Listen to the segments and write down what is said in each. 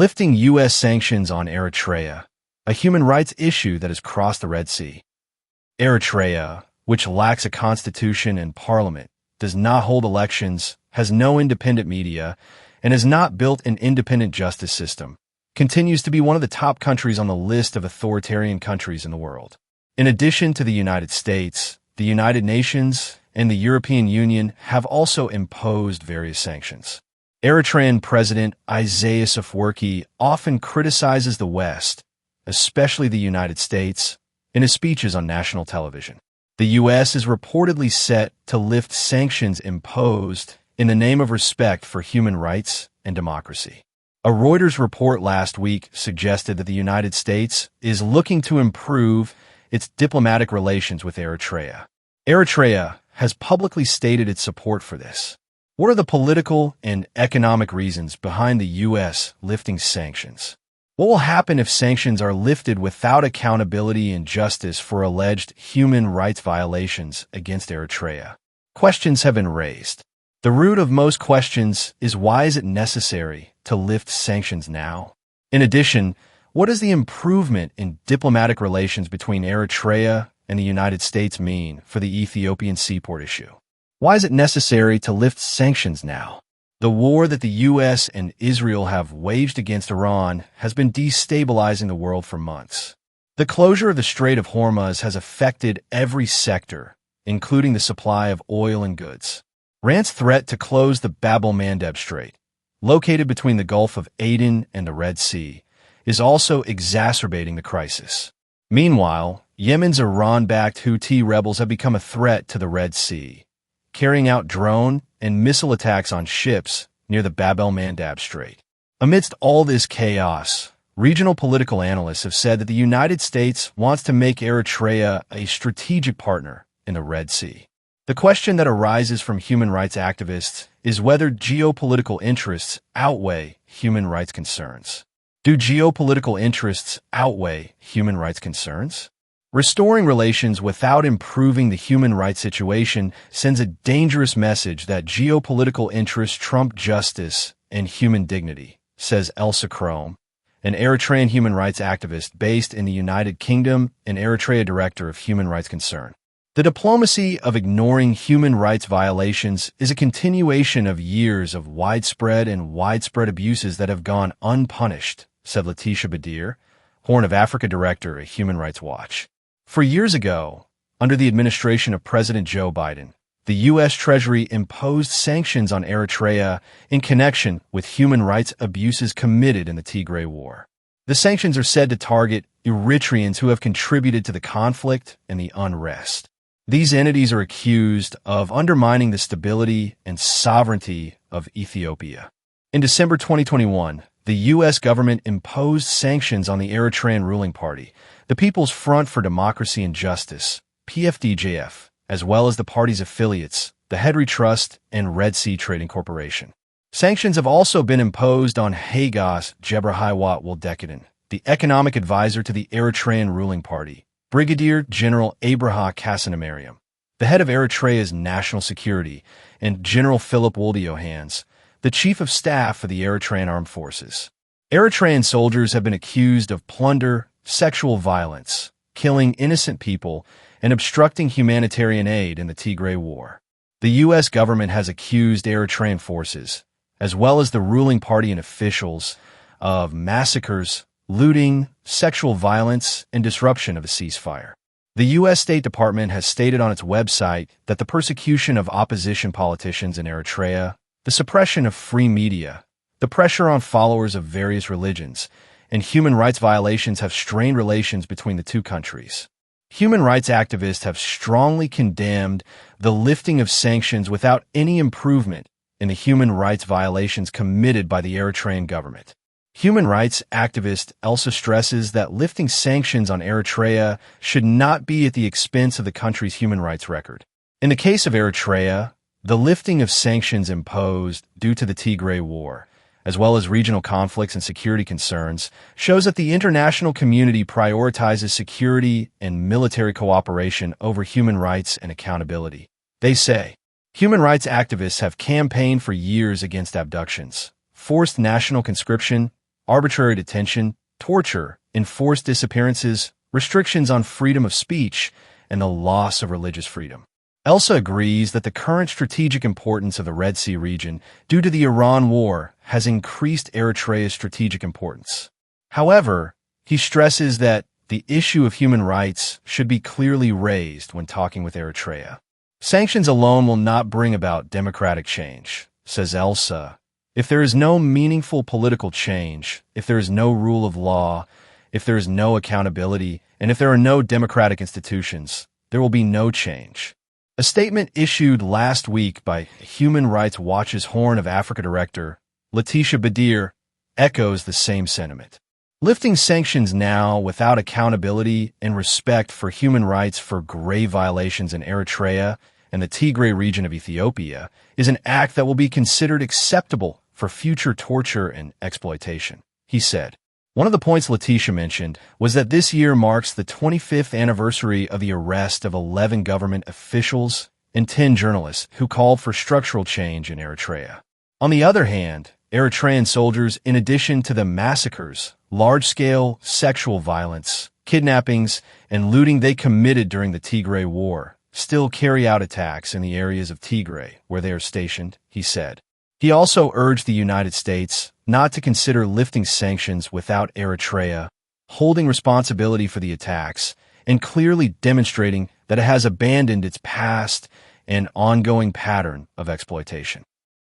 Lifting U.S. sanctions on Eritrea, a human rights issue that has crossed the Red Sea. Eritrea, which lacks a constitution and parliament, does not hold elections, has no independent media, and has not built an independent justice system, continues to be one of the top countries on the list of authoritarian countries in the world. In addition to the United States, the United Nations and the European Union have also imposed various sanctions. Eritrean President Isaias Afwerki often criticizes the West, especially the United States, in his speeches on national television. The U.S. is reportedly set to lift sanctions imposed in the name of respect for human rights and democracy. A Reuters report last week suggested that the United States is looking to improve its diplomatic relations with Eritrea. Eritrea has publicly stated its support for this. What are the political and economic reasons behind the U.S. lifting sanctions? What will happen if sanctions are lifted without accountability and justice for alleged human rights violations against Eritrea? Questions have been raised. The root of most questions is, why is it necessary to lift sanctions now? In addition, what does the improvement in diplomatic relations between Eritrea and the United States mean for the Ethiopian seaport issue? Why is it necessary to lift sanctions now? The war that the U.S. and Israel have waged against Iran has been destabilizing the world for months. The closure of the Strait of Hormuz has affected every sector, including the supply of oil and goods. Iran's threat to close the Bab el-Mandeb Strait, located between the Gulf of Aden and the Red Sea, is also exacerbating the crisis. Meanwhile, Yemen's Iran-backed Houthi rebels have become a threat to the Red Sea, carrying out drone and missile attacks on ships near the Bab el-Mandeb Strait. Amidst all this chaos, regional political analysts have said that the United States wants to make Eritrea a strategic partner in the Red Sea. The question that arises from human rights activists is whether geopolitical interests outweigh human rights concerns. Do geopolitical interests outweigh human rights concerns? Restoring relations without improving the human rights situation sends a dangerous message that geopolitical interests trump justice and human dignity, says Elsa Krom, an Eritrean human rights activist based in the United Kingdom and Eritrea director of Human Rights Concern. The diplomacy of ignoring human rights violations is a continuation of years of widespread abuses that have gone unpunished, said Letitia Badir, Horn of Africa director at Human Rights Watch. 4 years ago, under the administration of President Joe Biden, the U.S. Treasury imposed sanctions on Eritrea in connection with human rights abuses committed in the Tigray War. The sanctions are said to target Eritreans who have contributed to the conflict and the unrest. These entities are accused of undermining the stability and sovereignty of Ethiopia. In December 2021, the U.S. government imposed sanctions on the Eritrean ruling party, the People's Front for Democracy and Justice, PFDJF, as well as the party's affiliates, the Hedry Trust and Red Sea Trading Corporation. Sanctions have also been imposed on Hagos Gebrhiwot Woldekiden, the economic advisor to the Eritrean ruling party, Brigadier General Abraha Kassanamariam, the head of Eritrea's national security, and General Philip Woldiohans, the chief of staff for the Eritrean Armed Forces. Eritrean soldiers have been accused of plunder, sexual violence, killing innocent people, and obstructing humanitarian aid in the Tigray War. The U.S. government has accused Eritrean forces, as well as the ruling party and officials, of massacres, looting, sexual violence, and disruption of a ceasefire. The U.S. State Department has stated on its website that the persecution of opposition politicians in Eritrea, the suppression of free media, the pressure on followers of various religions, and human rights violations have strained relations between the two countries. Human rights activists have strongly condemned the lifting of sanctions without any improvement in the human rights violations committed by the Eritrean government. Human rights activist Elsa stresses that lifting sanctions on Eritrea should not be at the expense of the country's human rights record. In the case of Eritrea, the lifting of sanctions imposed due to the Tigray War, as well as regional conflicts and security concerns, shows that the international community prioritizes security and military cooperation over human rights and accountability. They say, human rights activists have campaigned for years against abductions, forced national conscription, arbitrary detention, torture, enforced disappearances, restrictions on freedom of speech, and the loss of religious freedom. Elsa agrees that the current strategic importance of the Red Sea region due to the Iran war has increased Eritrea's strategic importance. However, he stresses that the issue of human rights should be clearly raised when talking with Eritrea. Sanctions alone will not bring about democratic change, says Elsa. If there is no meaningful political change, if there is no rule of law, if there is no accountability, and if there are no democratic institutions, there will be no change. A statement issued last week by Human Rights Watch's Horn of Africa director, Letitia Badir, echoes the same sentiment. Lifting sanctions now without accountability and respect for human rights for grave violations in Eritrea and the Tigray region of Ethiopia is an act that will be considered acceptable for future torture and exploitation, he said. One of the points Letitia mentioned was that this year marks the 25th anniversary of the arrest of 11 government officials and 10 journalists who called for structural change in Eritrea. On the other hand, Eritrean soldiers, in addition to the massacres, large-scale sexual violence, kidnappings, and looting they committed during the Tigray War, still carry out attacks in the areas of Tigray where they are stationed, he said. He also urged the United States not to consider lifting sanctions without Eritrea holding responsibility for the attacks and clearly demonstrating that it has abandoned its past and ongoing pattern of exploitation.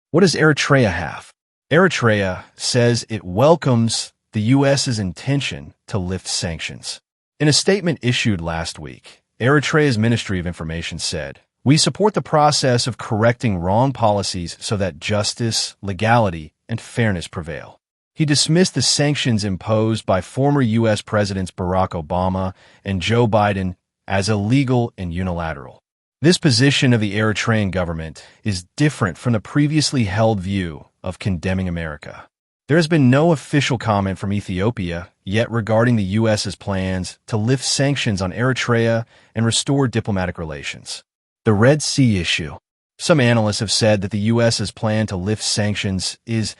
What does Eritrea have? Eritrea says it welcomes the U.S.'s intention to lift sanctions. In a statement issued last week, Eritrea's Ministry of Information said, "We support the process of correcting wrong policies so that justice, legality, and fairness prevail." He dismissed the sanctions imposed by former U.S. Presidents Barack Obama and Joe Biden as illegal and unilateral. This position of the Eritrean government is different from the previously held view of condemning America. There has been no official comment from Ethiopia yet regarding the U.S.'s plans to lift sanctions on Eritrea and restore diplomatic relations. The Red Sea issue. Some analysts have said that the U.S.'s plan to lift sanctions is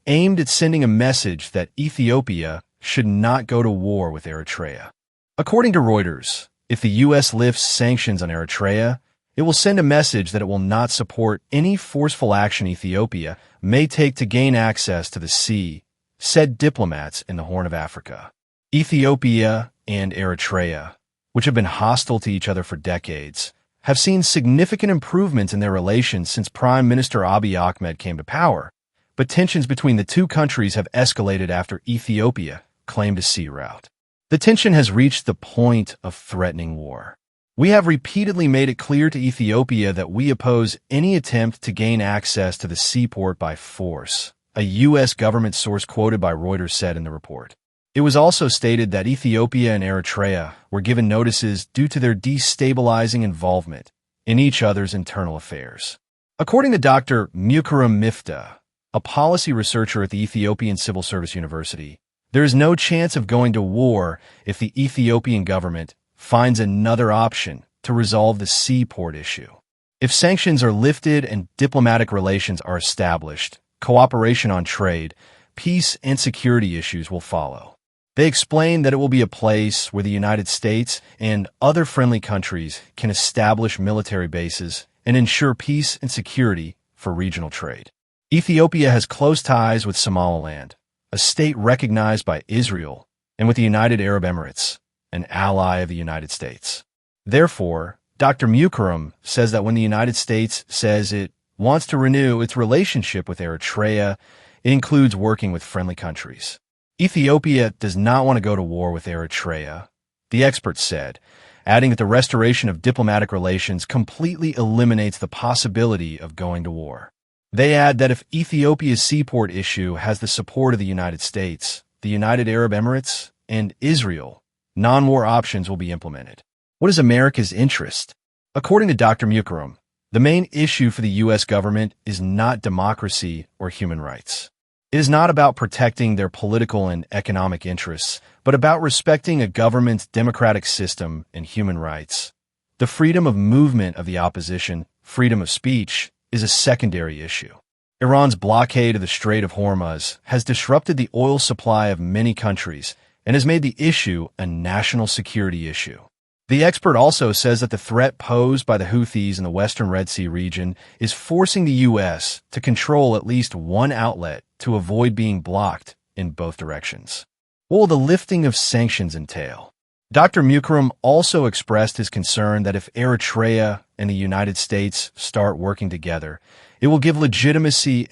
aimed at sending a message that Ethiopia should not go to war with Eritrea. According to Reuters, if the U.S. lifts sanctions on Eritrea, it will send a message that it will not support any forceful action Ethiopia may take to gain access to the sea, said diplomats in the Horn of Africa. Ethiopia and Eritrea, which have been hostile to each other for decades, have seen significant improvements in their relations since Prime Minister Abiy Ahmed came to power, but tensions between the two countries have escalated after Ethiopia claimed a sea route. The tension has reached the point of threatening war. We have repeatedly made it clear to Ethiopia that we oppose any attempt to gain access to the seaport by force, a U.S. government source quoted by Reuters said in the report. It was also stated that Ethiopia and Eritrea were given notices due to their destabilizing involvement in each other's internal affairs. According to Dr. Mukarram Miftah, a policy researcher at the Ethiopian Civil Service University, there is no chance of going to war if the Ethiopian government finds another option to resolve the seaport issue. If sanctions are lifted and diplomatic relations are established, cooperation on trade, peace and security issues will follow. They explain that it will be a place where the United States and other friendly countries can establish military bases and ensure peace and security for regional trade. Ethiopia has close ties with Somaliland, a state recognized by Israel, and with the United Arab Emirates, an ally of the United States. Therefore, Dr. Mukarram says that when the United States says it wants to renew its relationship with Eritrea, it includes working with friendly countries. Ethiopia does not want to go to war with Eritrea, the expert said, adding that the restoration of diplomatic relations completely eliminates the possibility of going to war. They add that if Ethiopia's seaport issue has the support of the United States, the United Arab Emirates, and Israel, non-war options will be implemented. What is America's interest? According to Dr. Mukarram, the main issue for the U.S. government is not democracy or human rights. It is not about protecting their political and economic interests, but about respecting a government's democratic system and human rights. The freedom of movement of the opposition, freedom of speech, is a secondary issue. Iran's blockade of the Strait of Hormuz has disrupted the oil supply of many countries and has made the issue a national security issue. The expert also says that the threat posed by the Houthis in the western Red Sea region is forcing the U.S. to control at least one outlet to avoid being blocked in both directions. What will the lifting of sanctions entail? Dr. Mukarram also expressed his concern that if Eritrea and the United States start working together, it will give legitimacy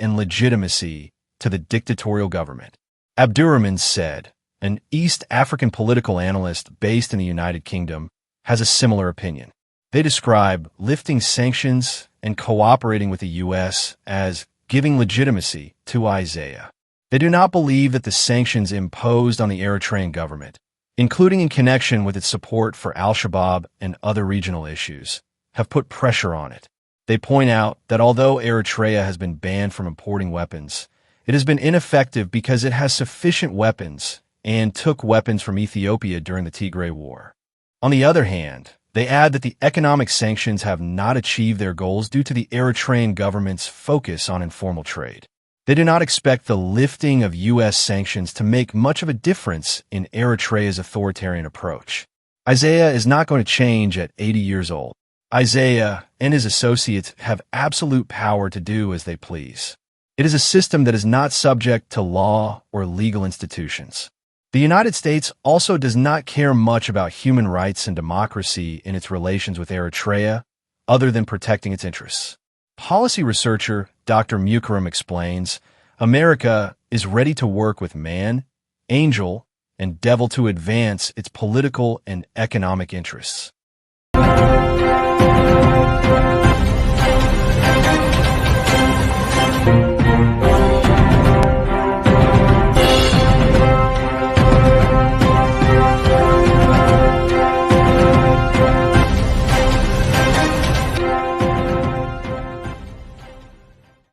to the dictatorial government. Abdurrahman said, an East African political analyst based in the United Kingdom, has a similar opinion. They describe lifting sanctions and cooperating with the U.S. as giving legitimacy to Isaiah. They do not believe that the sanctions imposed on the Eritrean government, including in connection with its support for al-Shabaab and other regional issues, have put pressure on it. They point out that although Eritrea has been banned from importing weapons, it has been ineffective because it has sufficient weapons and took weapons from Ethiopia during the Tigray War. On the other hand, they add that the economic sanctions have not achieved their goals due to the Eritrean government's focus on informal trade. They do not expect the lifting of U.S. sanctions to make much of a difference in Eritrea's authoritarian approach. Isaiah is not going to change at 80 years old. Isaiah and his associates have absolute power to do as they please. It is a system that is not subject to law or legal institutions. The United States also does not care much about human rights and democracy in its relations with Eritrea, other than protecting its interests. Policy researcher Dr. Mukarram explains, America is ready to work with man, angel, and devil to advance its political and economic interests.